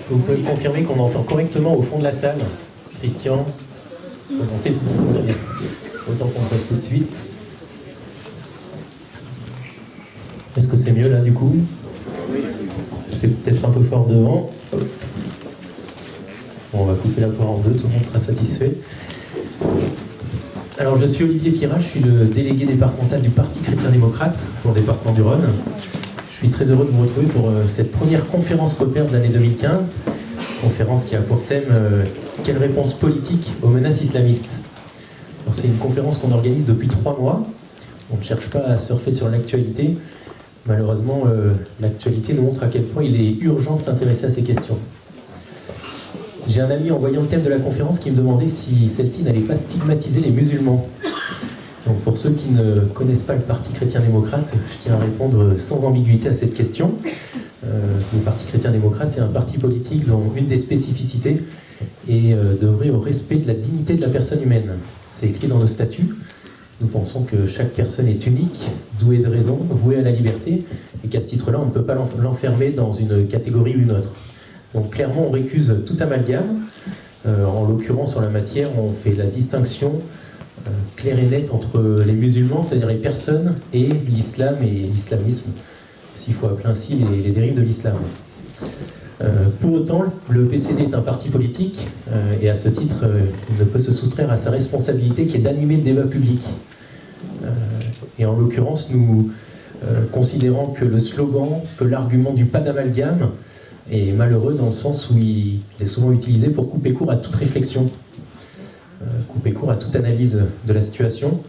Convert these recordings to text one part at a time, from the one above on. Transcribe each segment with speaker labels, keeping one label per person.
Speaker 1: Est-ce que vous pouvez me confirmer qu'on entend correctement au fond de la salle? Christian, vous montez le son, très bien. Autant qu'on le fasse tout de suite. Est-ce que c'est mieux là du coup? C'est peut-être un peu fort devant. Hop. Bon, on va couper la poire en deux, tout le monde sera satisfait. Alors je suis Olivier Pirat, je suis le délégué départemental du Parti chrétien-démocrate pour le département du Rhône. Je suis très heureux de vous retrouver pour cette première conférence COPER de l'année 2015, conférence qui a pour thème quelle réponse politique aux menaces islamistes. Alors c'est une conférence qu'on organise depuis 3 mois. On ne cherche pas à surfer sur l'actualité. Malheureusement, l'actualité nous montre à quel point il est urgent de s'intéresser à ces questions. J'ai un ami en voyant le thème de la conférence qui me demandait si celle-ci n'allait pas stigmatiser les musulmans. Donc pour ceux qui ne connaissent pas le Parti chrétien-démocrate, je tiens à répondre sans ambiguïté à cette question. Le Parti chrétien-démocrate est un parti politique dont une des spécificités est d'œuvrer au respect de la dignité de la personne humaine. C'est écrit dans nos statuts. Nous pensons que chaque personne est unique, douée de raison, vouée à la liberté, et qu'à ce titre-là, on ne peut pas l'enfermer dans une catégorie ou une autre. Donc clairement, on récuse tout amalgame. En l'occurrence, en la matière, on fait la distinction claire et nette entre les musulmans, c'est-à-dire les personnes, et l'islam et l'islamisme, s'il faut appeler ainsi les dérives de l'islam. Pour autant, le PCD est un parti politique, et à ce titre, il ne peut se soustraire à sa responsabilité qui est d'animer le débat public. Et en l'occurrence, nous considérons que le slogan, que l'argument du pas d'amalgame, est malheureux dans le sens où il est souvent utilisé pour couper court à toute réflexion, couper court à toute analyse de la situation.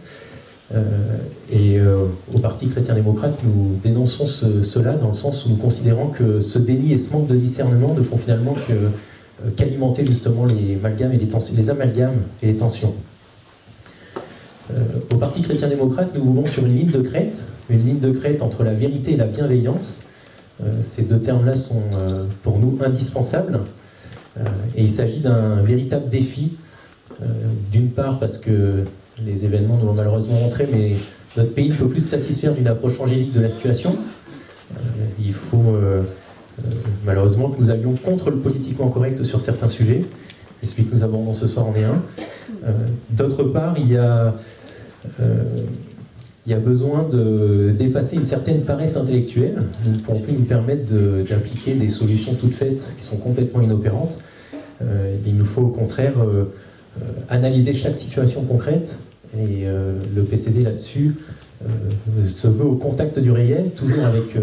Speaker 1: Au Parti chrétien-démocrate, nous dénonçons cela dans le sens où nous considérons que ce déni et ce manque de discernement ne font finalement qu'alimenter justement les amalgames et les tensions. Au Parti chrétien-démocrate, nous voulons sur une ligne de crête entre la vérité et la bienveillance. Ces deux termes-là sont pour nous indispensables et il s'agit d'un véritable défi, d'une part parce que les événements nous l'ont malheureusement montré, mais notre pays ne peut plus se satisfaire d'une approche angélique de la situation. Il faut malheureusement que nous allions contre le politiquement correct sur certains sujets, et celui que nous abordons ce soir en est un. D'autre part, il y a besoin de dépasser une certaine paresse intellectuelle. Nous ne pourrons plus nous permettre d'appliquer des solutions toutes faites qui sont complètement inopérantes. Il nous faut au contraire analyser chaque situation concrète, et le PCD là-dessus se veut au contact du réel, toujours avec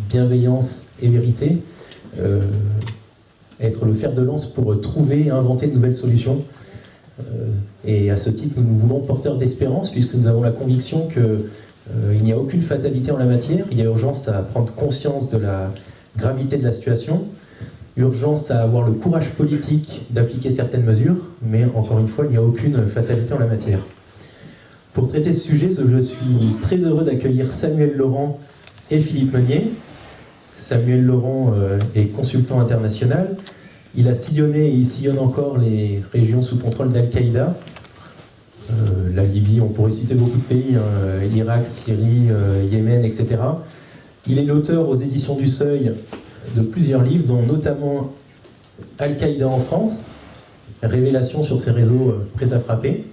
Speaker 1: bienveillance et vérité, être le fer de lance pour trouver et inventer de nouvelles solutions. Et à ce titre, nous nous voulons porteurs d'espérance, puisque nous avons la conviction qu'il n'y a aucune fatalité en la matière. Il y a urgence à prendre conscience de la gravité de la situation, urgence à avoir le courage politique d'appliquer certaines mesures, mais encore une fois, il n'y a aucune fatalité en la matière. Pour traiter ce sujet, je suis très heureux d'accueillir Samuel Laurent et Philippe Meunier. Samuel Laurent est consultant international. Il a sillonné et il sillonne encore les régions sous contrôle d'Al-Qaïda. La Libye, on pourrait citer beaucoup de pays, Irak, Syrie, Yémen, etc. Il est l'auteur aux éditions du Seuil de plusieurs livres, dont notamment Al-Qaïda en France, Révélation sur ces réseaux prêts à frapper,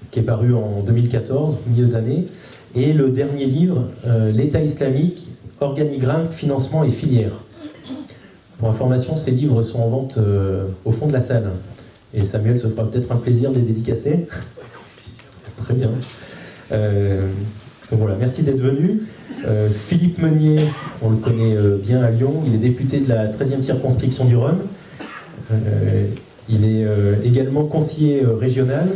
Speaker 1: qui est paru en 2014, milieu d'année, et le dernier livre, L'État islamique, organigramme, financement et filière. Pour information, ces livres sont en vente au fond de la salle. Et Samuel se fera peut-être un plaisir de les dédicacer. Très bien. Donc voilà, merci d'être venu. Philippe Meunier, on le connaît bien à Lyon, il est député de la 13e circonscription du Rhône. Il est également conseiller régional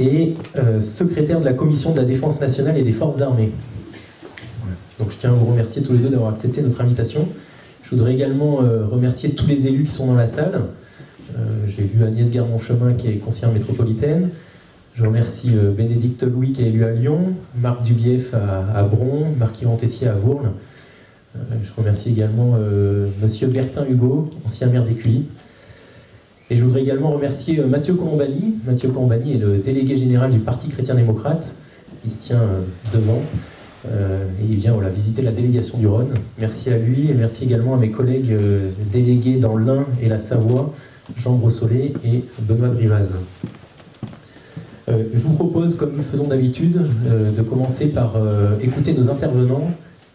Speaker 1: et secrétaire de la commission de la défense nationale et des forces armées. Donc je tiens à vous remercier tous les deux d'avoir accepté notre invitation. Je voudrais également remercier tous les élus qui sont dans la salle. J'ai vu Agnès Guermont-Chemin qui est conseillère métropolitaine. Je remercie Bénédicte Louis qui est élu à Lyon, Marc Dubief à Bron, Marc-Yvan Tessier à Vourles. Je remercie également Monsieur Bertin Hugo, ancien maire d'Écully. Et je voudrais également remercier Mathieu Colombani. Mathieu Colombani est le délégué général du Parti chrétien-démocrate. Il se tient devant. Et il vient visiter la délégation du Rhône. Merci à lui et merci également à mes collègues délégués dans l'Ain et la Savoie, Jean Brossolet et Benoît Drivaz. Je vous propose, comme nous faisons d'habitude, de commencer par écouter nos intervenants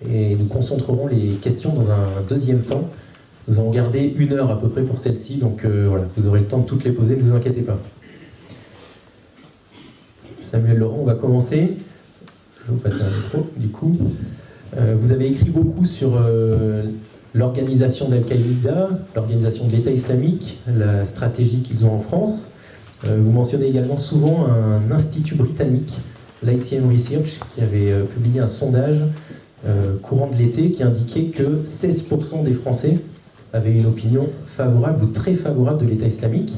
Speaker 1: et nous concentrerons les questions dans un deuxième temps. Nous avons gardé 1 heure à peu près pour celle-ci, donc voilà, vous aurez le temps de toutes les poser, ne vous inquiétez pas. Samuel Laurent, on va commencer. Je vais vous passer un micro, du coup. Vous avez écrit beaucoup sur l'organisation d'Al-Qaïda, l'organisation de l'État islamique, la stratégie qu'ils ont en France. Vous mentionnez également souvent un institut britannique, l'ICM Research, qui avait publié un sondage courant de l'été qui indiquait que 16% des Français avaient une opinion favorable ou très favorable de l'État islamique.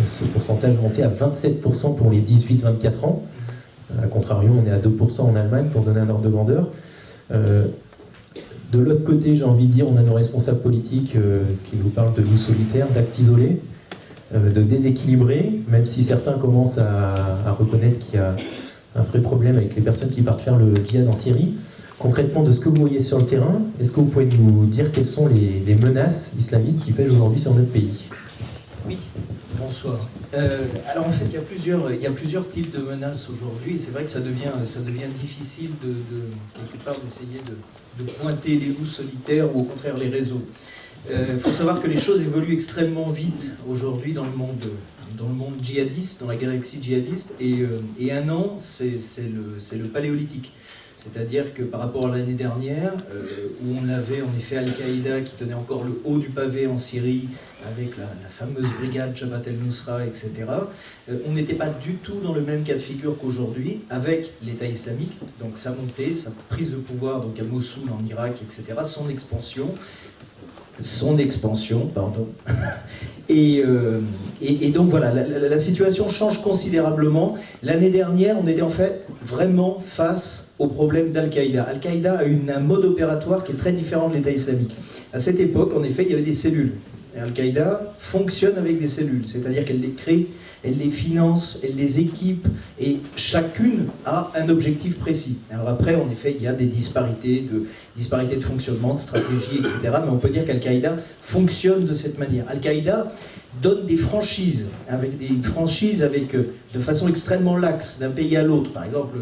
Speaker 1: Ce pourcentage montait à 27% pour les 18-24 ans. A contrario, on est à 2% en Allemagne, pour donner un ordre de grandeur. De l'autre côté, j'ai envie de dire, on a nos responsables politiques qui nous parlent de loups solitaires, d'actes isolés, de déséquilibrés, même si certains commencent à reconnaître qu'il y a un vrai problème avec les personnes qui partent faire le djihad en Syrie. Concrètement, de ce que vous voyez sur le terrain, est-ce que vous pouvez nous dire quelles sont les menaces islamistes qui pèsent aujourd'hui sur notre pays?
Speaker 2: Oui, bonsoir. Alors en fait, il y a plusieurs types de menaces aujourd'hui. C'est vrai que ça devient difficile quelque part d'essayer de pointer les loups solitaires ou au contraire les réseaux. Il faut savoir que les choses évoluent extrêmement vite aujourd'hui dans le monde djihadiste, dans la galaxie djihadiste, et un an, c'est le paléolithique. C'est-à-dire que par rapport à l'année dernière, où on avait en effet Al-Qaïda qui tenait encore le haut du pavé en Syrie, avec la fameuse brigade Jabhat el-Nusra, etc., on n'était pas du tout dans le même cas de figure qu'aujourd'hui, avec l'État islamique, donc sa montée, sa prise de pouvoir donc à Mossoul en Irak, etc., son expansion, pardon. Et donc voilà, la situation change considérablement. L'année dernière, on était en fait vraiment face au problème d'Al-Qaïda. Al-Qaïda a un mode opératoire qui est très différent de l'État islamique. À cette époque, en effet, il y avait des cellules. Et Al-Qaïda fonctionne avec des cellules, c'est-à-dire qu'elle les crée, elle les finance, elle les équipe, et chacune a un objectif précis. Alors après, en effet, il y a des disparités de fonctionnement, de stratégie, etc. Mais on peut dire qu'Al-Qaïda fonctionne de cette manière. Al-Qaïda donne des franchises, de façon extrêmement laxe, d'un pays à l'autre. Par exemple,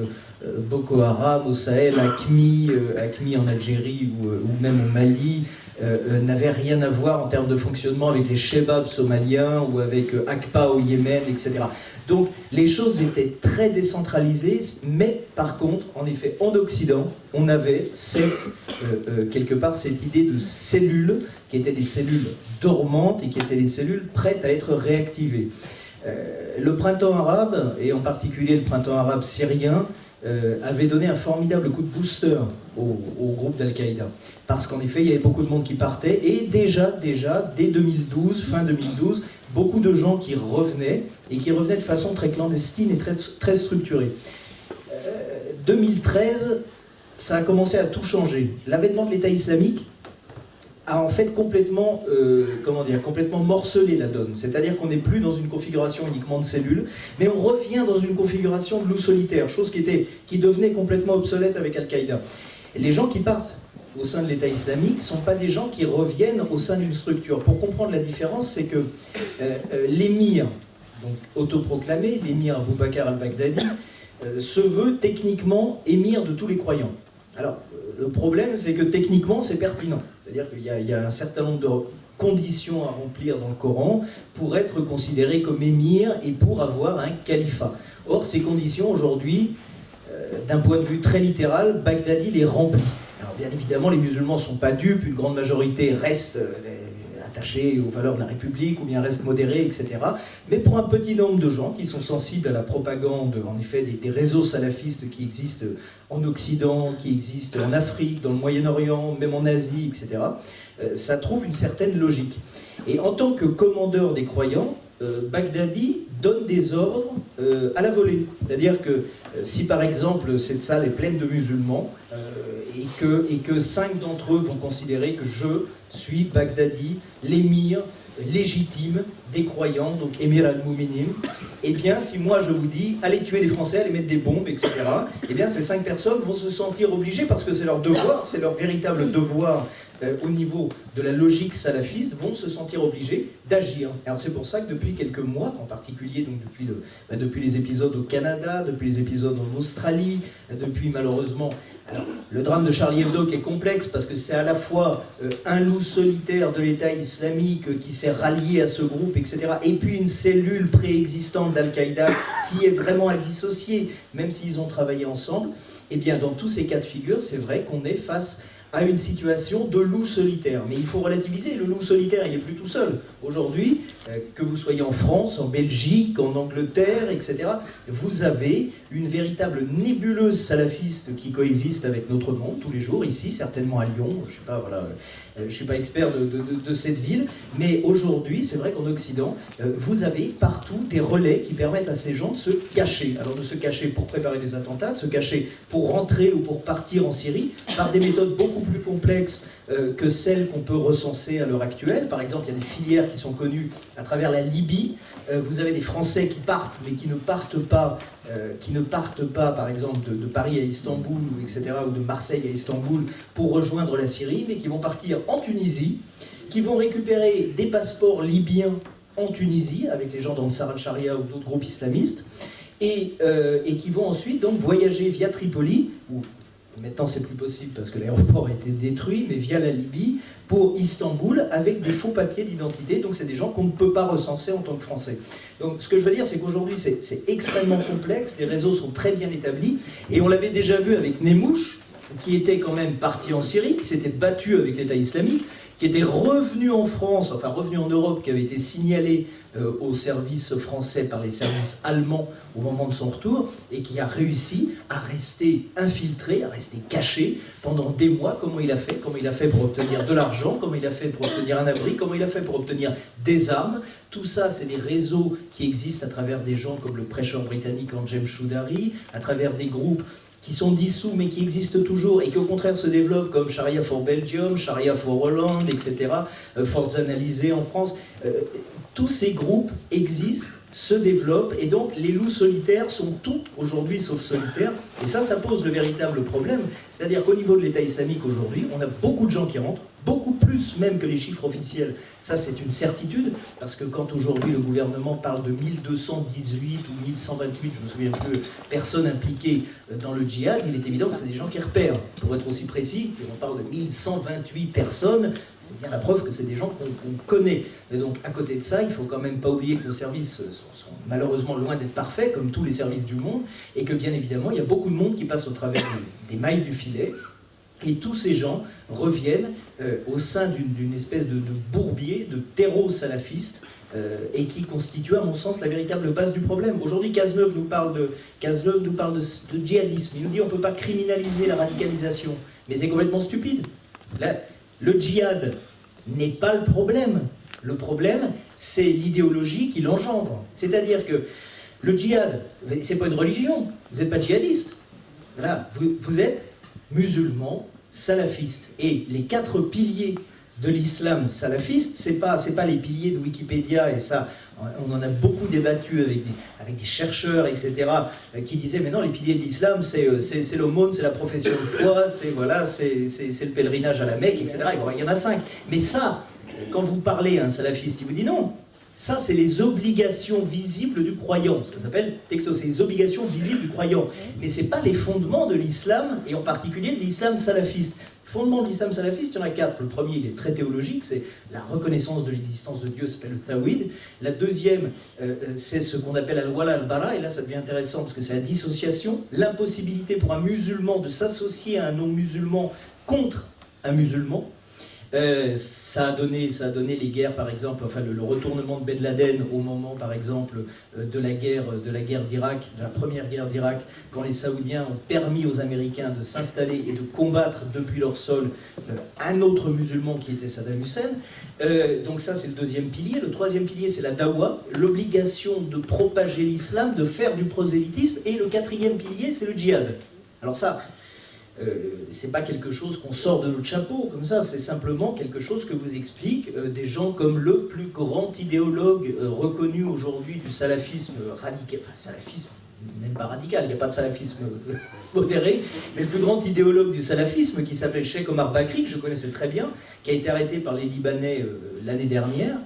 Speaker 2: Boko Haram au Sahel, AQMI en Algérie ou même au Mali, n'avait rien à voir en termes de fonctionnement avec les Shebabs somaliens ou avec AQPA au Yémen, etc. Donc les choses étaient très décentralisées, mais par contre, en effet, en Occident, on avait quelque part cette idée de cellules, qui étaient des cellules dormantes et qui étaient des cellules prêtes à être réactivées. Le printemps arabe, et en particulier le printemps arabe syrien, avait donné un formidable coup de booster au groupe d'Al-Qaïda. Parce qu'en effet, il y avait beaucoup de monde qui partait, et déjà, dès 2012, fin 2012, beaucoup de gens qui revenaient, et qui revenaient de façon très clandestine et très structurée. 2013, ça a commencé à tout changer. L'avènement de l'État islamique a en fait complètement morcelé la donne. C'est-à-dire qu'on n'est plus dans une configuration uniquement de cellules, mais on revient dans une configuration de loup solitaire, chose qui devenait complètement obsolète avec Al-Qaïda. Les gens qui partent au sein de l'État islamique ne sont pas des gens qui reviennent au sein d'une structure. Pour comprendre la différence, c'est que l'émir, donc autoproclamé, l'émir Abou Bakr al-Baghdadi, se veut techniquement émir de tous les croyants. Alors, le problème, c'est que techniquement, c'est pertinent. C'est-à-dire qu'il y a un certain nombre de conditions à remplir dans le Coran pour être considéré comme émir et pour avoir un califat. Or, ces conditions, aujourd'hui, d'un point de vue très littéral, Baghdadi les remplit. Alors, bien évidemment, les musulmans ne sont pas dupes, une grande majorité reste attachés aux valeurs de la République, ou bien restent modérés, etc. Mais pour un petit nombre de gens qui sont sensibles à la propagande, en effet, des réseaux salafistes qui existent en Occident, qui existent en Afrique, dans le Moyen-Orient, même en Asie, etc., ça trouve une certaine logique. Et en tant que commandeur des croyants, Baghdadi donne des ordres à la volée. C'est-à-dire que si par exemple cette salle est pleine de musulmans et que 5 d'entre eux vont considérer que je suis Baghdadi, l'émir légitime des croyants, donc Émir al-Mouminin. Eh bien, si moi je vous dis, allez tuer les Français, allez mettre des bombes, etc., eh bien, ces 5 personnes vont se sentir obligées, parce que c'est leur devoir, c'est leur véritable devoir au niveau de la logique salafiste, vont se sentir obligés d'agir. Alors c'est pour ça que depuis quelques mois, en particulier donc depuis les épisodes au Canada, depuis les épisodes en Australie, depuis malheureusement alors, le drame de Charlie Hebdo qui est complexe parce que c'est à la fois un loup solitaire de l'État islamique qui s'est rallié à ce groupe, etc. Et puis une cellule préexistante d'Al-Qaïda qui est vraiment à dissocier, même s'ils ont travaillé ensemble. Eh bien, dans tous ces cas de figure, c'est vrai qu'on est face à une situation de loup solitaire. Mais il faut relativiser, le loup solitaire, il n'est plus tout seul. Aujourd'hui, que vous soyez en France, en Belgique, en Angleterre, etc., vous avez une véritable nébuleuse salafiste qui coexiste avec notre monde tous les jours, ici, certainement à Lyon, je ne suis pas expert de cette ville, mais aujourd'hui, c'est vrai qu'en Occident, vous avez partout des relais qui permettent à ces gens de se cacher. Alors de se cacher pour préparer des attentats, de se cacher pour rentrer ou pour partir en Syrie, par des méthodes beaucoup plus complexes que celles qu'on peut recenser à l'heure actuelle. Par exemple, il y a des filières qui sont connues à travers la Libye. Vous avez des Français qui partent, mais qui ne partent pas, par exemple, de Paris à Istanbul, etc., ou de Marseille à Istanbul, pour rejoindre la Syrie, mais qui vont partir en Tunisie, qui vont récupérer des passeports libyens en Tunisie, avec les gens d'Ansar al-Sharia ou d'autres groupes islamistes, et qui vont ensuite donc voyager via Tripoli, où maintenant c'est plus possible parce que l'aéroport a été détruit, mais via la Libye, pour Istanbul, avec des faux papiers d'identité. Donc c'est des gens qu'on ne peut pas recenser en tant que Français. Donc ce que je veux dire, c'est qu'aujourd'hui c'est extrêmement complexe, les réseaux sont très bien établis, et on l'avait déjà vu avec Nemouche, qui était quand même parti en Syrie, qui s'était battu avec l'État islamique, qui était revenu en France, enfin revenu en Europe, qui avait été signalé aux services français par les services allemands au moment de son retour, et qui a réussi à rester infiltré, à rester caché pendant des mois. Comment il a fait pour obtenir de l'argent, comment il a fait pour obtenir un abri, comment il a fait pour obtenir des armes. Tout ça, c'est des réseaux qui existent à travers des gens comme le prêcheur britannique Anjem Choudary, à travers des groupes qui sont dissous mais qui existent toujours et qui au contraire se développent comme Sharia for Belgium, Sharia for Holland, etc., Forces Analysées en France. Tous ces groupes existent, se développent, et donc les loups solitaires sont tout aujourd'hui sauf solitaires, et ça pose le véritable problème. C'est-à-dire qu'au niveau de l'État islamique aujourd'hui, on a beaucoup de gens qui rentrent, beaucoup plus même que les chiffres officiels. Ça, c'est une certitude, parce que quand aujourd'hui le gouvernement parle de 1218 ou 1128, je me souviens plus, personnes impliquées dans le djihad, il est évident que c'est des gens qui repèrent. Pour être aussi précis, on parle de 1128 personnes, c'est bien la preuve que c'est des gens qu'on connaît. Et donc, à côté de ça, il ne faut quand même pas oublier que nos services sont malheureusement loin d'être parfaits, comme tous les services du monde, et que bien évidemment, il y a beaucoup de monde qui passe au travers des mailles du filet. Et tous ces gens reviennent au sein d'une espèce de bourbier, de terreau salafiste, et qui constitue, à mon sens, la véritable base du problème. Aujourd'hui, Cazeneuve nous parle de djihadisme. Il nous dit qu'on ne peut pas criminaliser la radicalisation. Mais c'est complètement stupide. Là, le djihad n'est pas le problème. Le problème, c'est l'idéologie qui l'engendre. C'est-à-dire que le djihad, c'est pas une religion. Vous n'êtes pas djihadiste. Voilà, vous êtes musulman, salafiste. Et les 4 piliers de l'islam salafiste, c'est pas les piliers de Wikipédia, et ça, on en a beaucoup débattu avec des chercheurs, etc., qui disaient, mais non, les piliers de l'islam, c'est l'aumône, c'est la profession de foi, c'est le pèlerinage à la Mecque, etc. Et bon, il y en a 5. Mais ça, quand vous parlez à un salafiste, il vous dit non. Ça, c'est les obligations visibles du croyant. Ça s'appelle texto, c'est les obligations visibles du croyant. Mais ce n'est pas les fondements de l'islam, et en particulier de l'islam salafiste. Les fondements de l'islam salafiste, il y en a 4. Le premier, il est très théologique, c'est la reconnaissance de l'existence de Dieu, ça s'appelle le tawhid. La deuxième, c'est ce qu'on appelle al-wala al-bara, et là ça devient intéressant parce que c'est la dissociation, l'impossibilité pour un musulman de s'associer à un non-musulman contre un musulman. Ça a donné les guerres, par exemple, enfin le retournement de Ben Laden au moment, par exemple, de la guerre d'Irak, de la première guerre d'Irak, quand les Saoudiens ont permis aux Américains de s'installer et de combattre depuis leur sol un autre musulman qui était Saddam Hussein. Donc ça, c'est le deuxième pilier. Le troisième pilier, c'est la dawa, l'obligation de propager l'islam, de faire du prosélytisme. Et le quatrième pilier, c'est le djihad. Alors ça, c'est pas quelque chose qu'on sort de notre chapeau comme ça, c'est simplement quelque chose que vous expliquent des gens comme le plus grand idéologue reconnu aujourd'hui du salafisme radical, enfin salafisme, même pas radical, il n'y a pas de salafisme modéré, mais le plus grand idéologue du salafisme qui s'appelle Cheikh Omar Bakri, que je connaissais très bien, qui a été arrêté par les Libanais l'année dernière,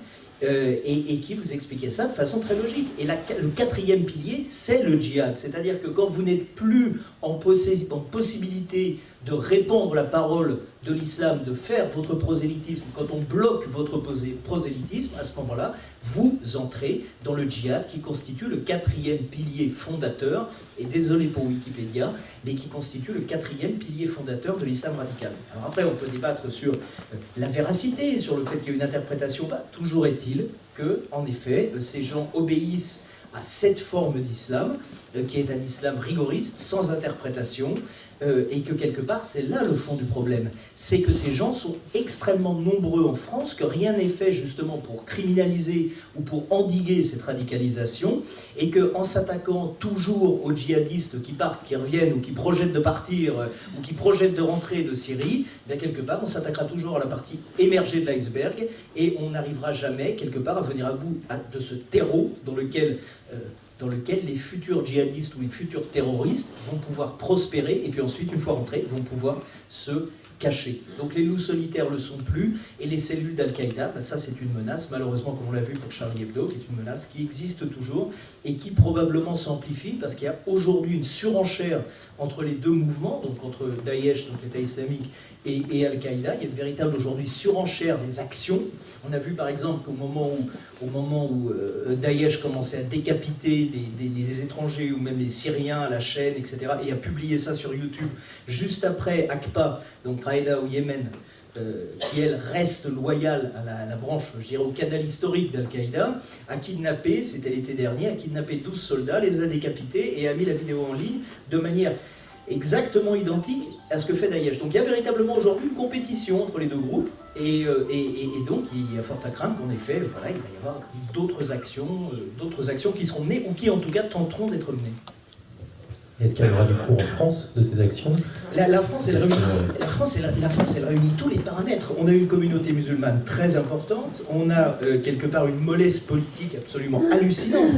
Speaker 2: et qui vous expliquait ça de façon très logique. Et le quatrième pilier, c'est le djihad. C'est-à-dire que quand vous n'êtes plus en possibilité de répandre la parole de l'islam, de faire votre prosélytisme, quand on bloque votre prosélytisme, à ce moment-là, vous entrez dans le djihad qui constitue le quatrième pilier fondateur, et désolé pour Wikipédia, mais qui constitue le quatrième pilier fondateur de l'islam radical. Alors après, on peut débattre sur la véracité, sur le fait qu'il y a une interprétation, toujours est-il que, en effet, ces gens obéissent à cette forme d'islam, qui est un islam rigoriste, sans interprétation, et que quelque part, c'est là le fond du problème. C'est que ces gens sont extrêmement nombreux en France, que rien n'est fait justement pour criminaliser ou pour endiguer cette radicalisation, et qu'en s'attaquant toujours aux djihadistes qui partent, qui reviennent, ou qui projettent de partir, ou qui projettent de rentrer de Syrie, bien quelque part, on s'attaquera toujours à la partie émergée de l'iceberg, et on n'arrivera jamais, quelque part, à venir à bout de ce terreau dans lequel les futurs djihadistes ou les futurs terroristes vont pouvoir prospérer, et puis ensuite, une fois rentrés, vont pouvoir se cacher. Donc les loups solitaires ne le sont plus, et les cellules d'Al-Qaïda, ça c'est une menace, malheureusement comme on l'a vu pour Charlie Hebdo, qui est une menace qui existe toujours, et qui probablement s'amplifie, parce qu'il y a aujourd'hui une surenchère entre les deux mouvements, donc entre Daesh, donc l'État islamique, et Al-Qaïda. Il y a une véritable aujourd'hui surenchère des actions. On a vu par exemple qu'au moment où Daesh commençait à décapiter les étrangers ou même les Syriens à la chaîne, etc., et a publié ça sur YouTube, juste après Aqpa, donc Qaïda au Yémen, qui elle reste loyale à la branche, je dirais au canal historique d'Al-Qaïda, a kidnappé, c'était l'été dernier, a kidnappé 12 soldats, les a décapités et a mis la vidéo en ligne de manière exactement identique à ce que fait Daesh. Donc il y a véritablement aujourd'hui une compétition entre les deux groupes, et donc il y a fort à craindre qu'en effet, voilà, il va y avoir d'autres actions qui seront menées, ou qui en tout cas tenteront d'être menées.
Speaker 1: Est-ce qu'il y aura du coup en France de ces actions ?
Speaker 2: La France, elle réunit tous les paramètres. On a une communauté musulmane très importante, on a quelque part une mollesse politique absolument hallucinante.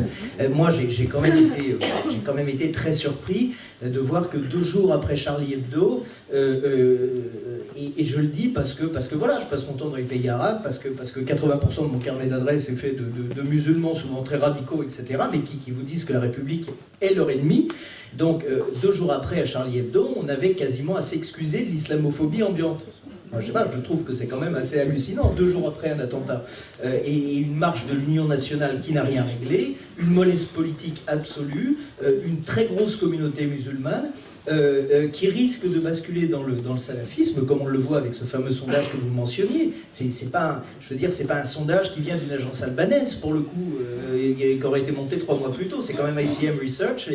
Speaker 2: Moi, j'ai quand même été très surpris de voir que 2 jours après Charlie Hebdo, et je le dis parce que voilà, je passe mon temps dans les pays arabes, parce que 80% de mon carnet d'adresses est fait de musulmans souvent très radicaux, etc., mais qui vous disent que la République est leur ennemi. Donc 2 jours après à Charlie Hebdo, on avait quasiment à s'excuser de l'islamophobie ambiante. Moi, je sais pas, je trouve que c'est quand même assez hallucinant, 2 jours après un attentat, et une marche de l'Union nationale qui n'a rien réglé, une mollesse politique absolue, une très grosse communauté musulmane, qui risque de basculer dans le salafisme, comme on le voit avec ce fameux sondage que vous mentionniez. C'est pas un sondage qui vient d'une agence albanaise, pour le coup, qui aurait été monté 3 mois plus tôt. C'est quand même ICM Research,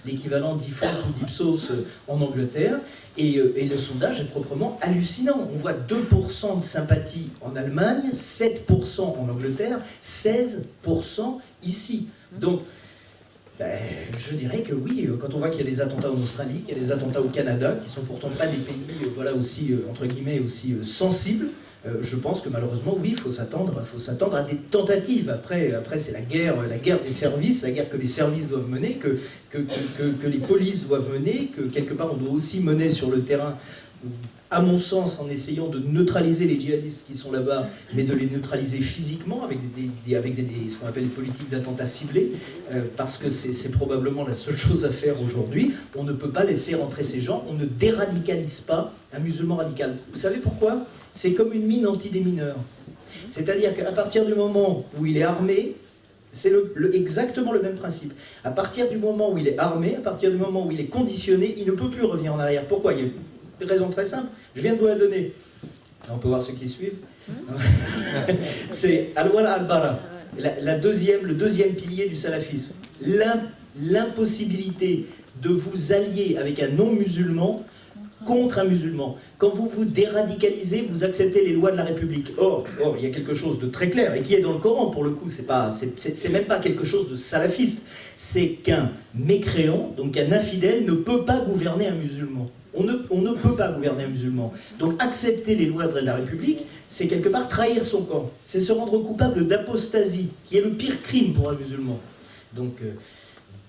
Speaker 2: l'équivalent d'IFOP ou d'Ipsos en Angleterre. Et le sondage est proprement hallucinant. On voit 2% de sympathie en Allemagne, 7% en Angleterre, 16% ici. Donc, je dirais que oui, quand on voit qu'il y a des attentats en Australie, qu'il y a des attentats au Canada, qui ne sont pourtant pas des pays aussi, entre guillemets, aussi sensibles, je pense que malheureusement, oui, il faut s'attendre à des tentatives. Après c'est la guerre des services, la guerre que les services doivent mener, que les polices doivent mener, que quelque part on doit aussi mener sur le terrain, à mon sens, en essayant de neutraliser les djihadistes qui sont là-bas, mais de les neutraliser physiquement avec ce qu'on appelle les politiques d'attentats ciblés, parce que c'est probablement la seule chose à faire aujourd'hui. On ne peut pas laisser rentrer ces gens, on ne déradicalise pas un musulman radical. Vous savez pourquoi ? C'est comme une mine antidémineur. C'est-à-dire qu'à partir du moment où il est armé, c'est exactement le même principe. À partir du moment où il est armé, à partir du moment où il est conditionné, il ne peut plus revenir en arrière. Pourquoi ? Il y a une raison très simple. Je viens de vous la donner. On peut voir ceux qui suivent. C'est Al-Wala al-Bara, le deuxième pilier du salafisme. L'impossibilité de vous allier avec un non-musulman contre un musulman. Quand vous vous déradicalisez, vous acceptez les lois de la République. Or, il y a quelque chose de très clair, et qui est dans le Coran, pour le coup, c'est même pas quelque chose de salafiste. C'est qu'un mécréant, donc un infidèle, ne peut pas gouverner un musulman. On ne peut pas gouverner un musulman. Donc accepter les lois de la République, c'est quelque part trahir son camp. C'est se rendre coupable d'apostasie, qui est le pire crime pour un musulman. Donc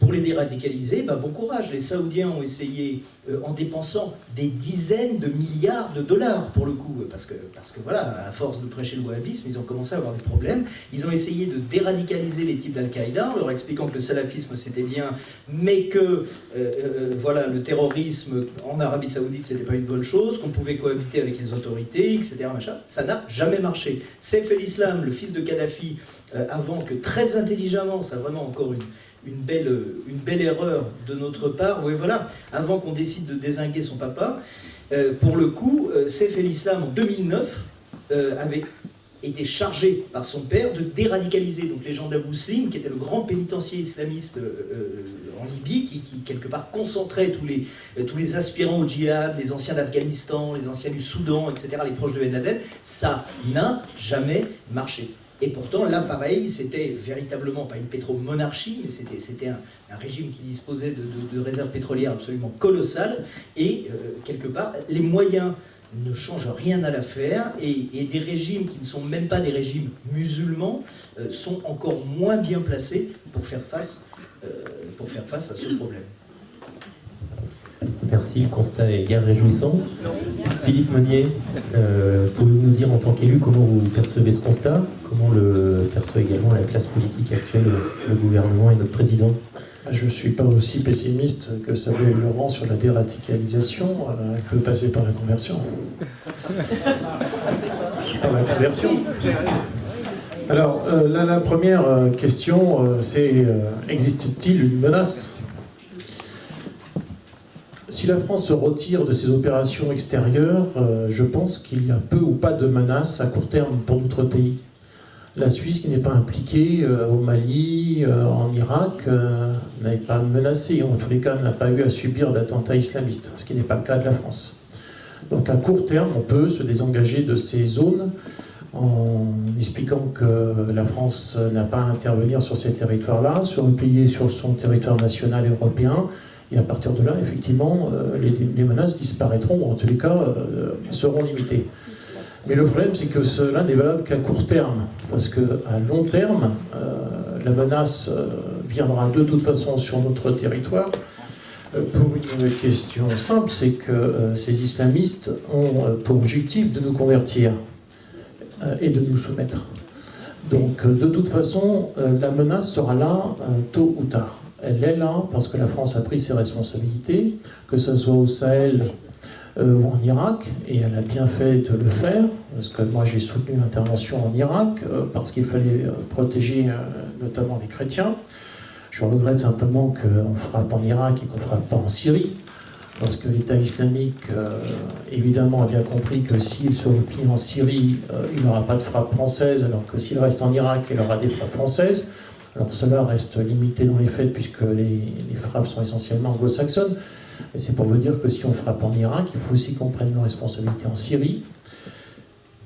Speaker 2: pour les déradicaliser, bon courage. Les Saoudiens ont essayé, en dépensant des dizaines de milliards de dollars, pour le coup, parce que voilà, à force de prêcher le wahhabisme, ils ont commencé à avoir des problèmes. Ils ont essayé de déradicaliser les types d'Al-Qaïda, en leur expliquant que le salafisme c'était bien, mais que voilà, le terrorisme en Arabie Saoudite c'était pas une bonne chose, qu'on pouvait cohabiter avec les autorités, etc. Machin. Ça n'a jamais marché. Saif el-Islam, le fils de Kadhafi, avant que très intelligemment, ça a vraiment encore une belle erreur de notre part, oui, voilà, avant qu'on décide de dézinguer son papa, pour le coup, Saif el-Islam en 2009 avait été chargé par son père de déradicaliser donc les gens d'Abu Slim, qui était le grand pénitencier islamiste en Libye, qui quelque part concentrait tous les aspirants au djihad, les anciens d'Afghanistan, les anciens du Soudan, etc., les proches de Ben Laden. Ça n'a jamais marché. Et pourtant, là, pareil, c'était véritablement pas une pétromonarchie, mais c'était un régime qui disposait de réserves pétrolières absolument colossales. Et quelque part, les moyens ne changent rien à l'affaire. Et des régimes qui ne sont même pas des régimes musulmans sont encore moins bien placés pour faire face à ce problème.
Speaker 1: Merci, le constat est guère réjouissant. Philippe Meunier, pouvez-vous nous dire en tant qu'élu comment vous percevez ce constat? Comment le perçoit également la classe politique actuelle, le gouvernement et notre président?
Speaker 3: Je ne suis pas aussi pessimiste que Samuel Laurent sur la déradicalisation. Elle peut passer par la conversion. Par la conversion. Alors, la première question, c'est existe-t-il une menace ? Si la France se retire de ses opérations extérieures, je pense qu'il y a peu ou pas de menaces à court terme pour notre pays. La Suisse, qui n'est pas impliquée au Mali, en Irak, n'est pas menacée, en tous les cas n'a pas eu à subir d'attentats islamistes, ce qui n'est pas le cas de la France. Donc à court terme, on peut se désengager de ces zones en expliquant que la France n'a pas à intervenir sur ces territoires-là, se replier sur son territoire national et européen. Et à partir de là, effectivement, les menaces disparaîtront, ou en tous les cas, seront limitées. Mais le problème, c'est que cela n'est valable qu'à court terme, parce qu'à long terme, la menace viendra de toute façon sur notre territoire, pour une question simple, c'est que ces islamistes ont pour objectif de nous convertir et de nous soumettre. Donc, de toute façon, la menace sera là tôt ou tard. Elle est là parce que la France a pris ses responsabilités, que ce soit au Sahel ou en Irak, et elle a bien fait de le faire, parce que moi j'ai soutenu l'intervention en Irak, parce qu'il fallait protéger notamment les chrétiens. Je regrette simplement qu'on frappe en Irak et qu'on ne frappe pas en Syrie, parce que l'État islamique, évidemment, a bien compris que s'il se replie en Syrie, il n'aura pas de frappe française, alors que s'il reste en Irak, il aura des frappes françaises. Alors cela reste limité dans les faits puisque les frappes sont essentiellement anglo-saxonnes. Mais c'est pour vous dire que si on frappe en Irak, il faut aussi qu'on prenne nos responsabilités en Syrie.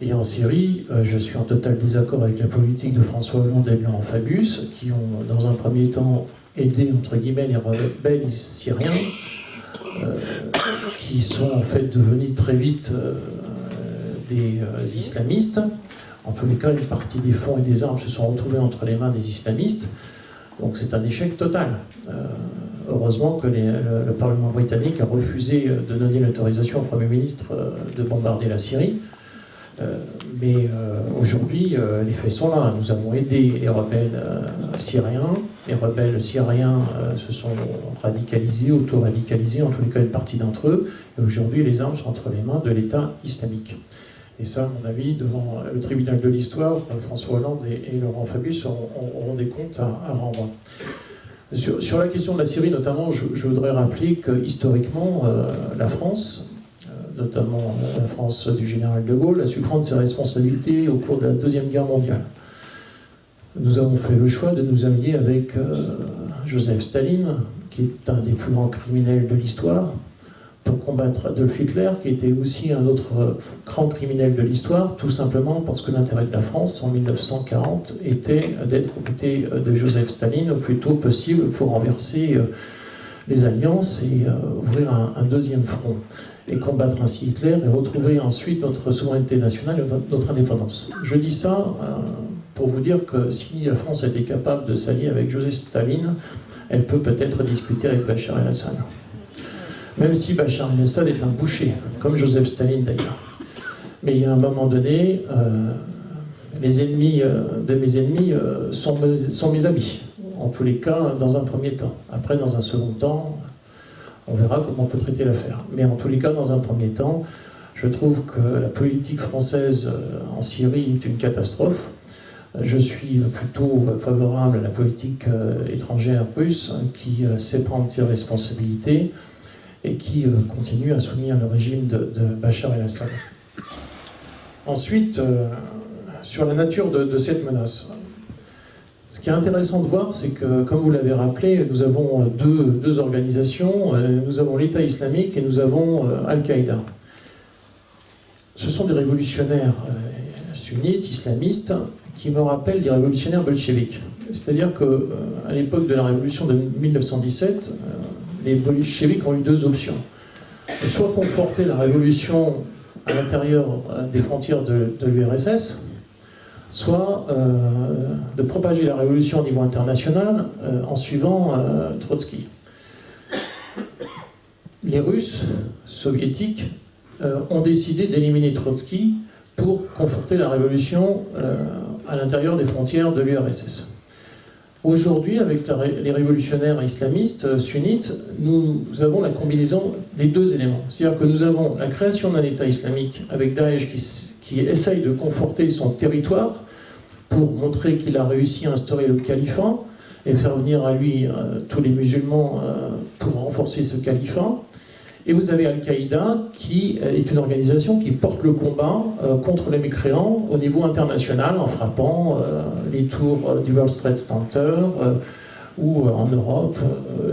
Speaker 3: Et en Syrie, je suis en total désaccord avec la politique de François Hollande et de Laurent Fabius, qui ont dans un premier temps aidé, entre guillemets, les rebelles syriens, qui sont en fait devenus très vite des islamistes. En tous les cas, une partie des fonds et des armes se sont retrouvés entre les mains des islamistes. Donc c'est un échec total. Heureusement que le Parlement britannique a refusé de donner l'autorisation au Premier ministre de bombarder la Syrie. Mais aujourd'hui, les faits sont là. Nous avons aidé les rebelles syriens. Les rebelles syriens se sont radicalisés, auto-radicalisés, en tous les cas une partie d'entre eux. Et aujourd'hui, les armes sont entre les mains de l'État islamique. Et ça, à mon avis, devant le tribunal de l'histoire, François Hollande et Laurent Fabius auront des comptes à rendre. Sur la question de la Syrie, notamment, je voudrais rappeler que historiquement, la France, notamment la France du général de Gaulle, a su prendre ses responsabilités au cours de la Deuxième Guerre mondiale. Nous avons fait le choix de nous allier avec Joseph Staline, qui est un des plus grands criminels de l'histoire, pour combattre Adolf Hitler, qui était aussi un autre grand criminel de l'histoire, tout simplement parce que l'intérêt de la France, en 1940, était d'être aux côtés de Joseph Staline au plus tôt possible pour renverser les alliances et ouvrir un deuxième front et combattre ainsi Hitler et retrouver ensuite notre souveraineté nationale et notre indépendance. Je dis ça pour vous dire que si la France a été capable de s'allier avec Joseph Staline, elle peut peut-être discuter avec Bachar el-Assad. Même si Bachar el-Assad est un boucher, comme Joseph Staline d'ailleurs. Mais il y a un moment donné, les ennemis de mes ennemis sont mes amis. En tous les cas, dans un premier temps. Après, dans un second temps, on verra comment on peut traiter l'affaire. Mais en tous les cas, dans un premier temps, je trouve que la politique française en Syrie est une catastrophe. Je suis plutôt favorable à la politique étrangère russe qui sait prendre ses responsabilités et qui continue à soutenir le régime de Bachar el-Assad. Ensuite, sur la nature de cette menace. Ce qui est intéressant de voir, c'est que, comme vous l'avez rappelé, nous avons deux organisations. Nous avons l'État islamique et nous avons Al-Qaïda. Ce sont des révolutionnaires sunnites, islamistes, qui me rappellent les révolutionnaires bolcheviques. C'est-à-dire qu'à l'époque de la révolution de 1917, les bolcheviques ont eu deux options. Soit conforter la révolution à l'intérieur des frontières de l'URSS, soit de propager la révolution au niveau international en suivant Trotsky. Les Russes soviétiques ont décidé d'éliminer Trotsky pour conforter la révolution à l'intérieur des frontières de l'URSS. Aujourd'hui, avec les révolutionnaires islamistes sunnites, nous avons la combinaison des deux éléments. C'est-à-dire que nous avons la création d'un État islamique avec Daesh qui essaye de conforter son territoire pour montrer qu'il a réussi à instaurer le califat et faire venir à lui tous les musulmans pour renforcer ce califat. Et vous avez Al-Qaïda qui est une organisation qui porte le combat contre les mécréants au niveau international en frappant les tours du World Trade Center ou en Europe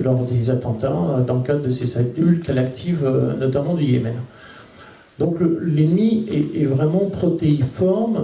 Speaker 3: lors des attentats dans le cadre de ces cellules qu'elle active notamment du Yémen. Donc l'ennemi est vraiment protéiforme.